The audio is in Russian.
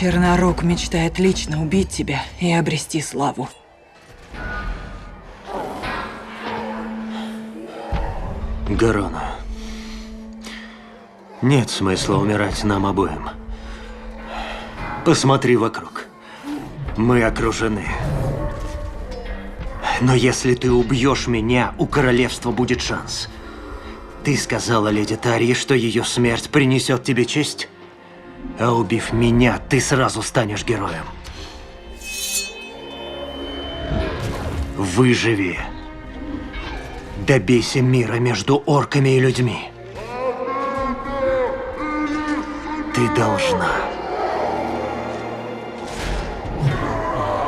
Чернорук мечтает лично убить тебя и обрести славу. Гарона, нет смысла умирать нам обоим. Посмотри вокруг. Мы окружены. Но если ты убьешь меня, у королевства будет шанс. Ты сказала леди Тарии, что ее смерть принесет тебе честь? А убив меня, ты сразу станешь героем. Выживи. Добейся мира между орками и людьми. Ты должна.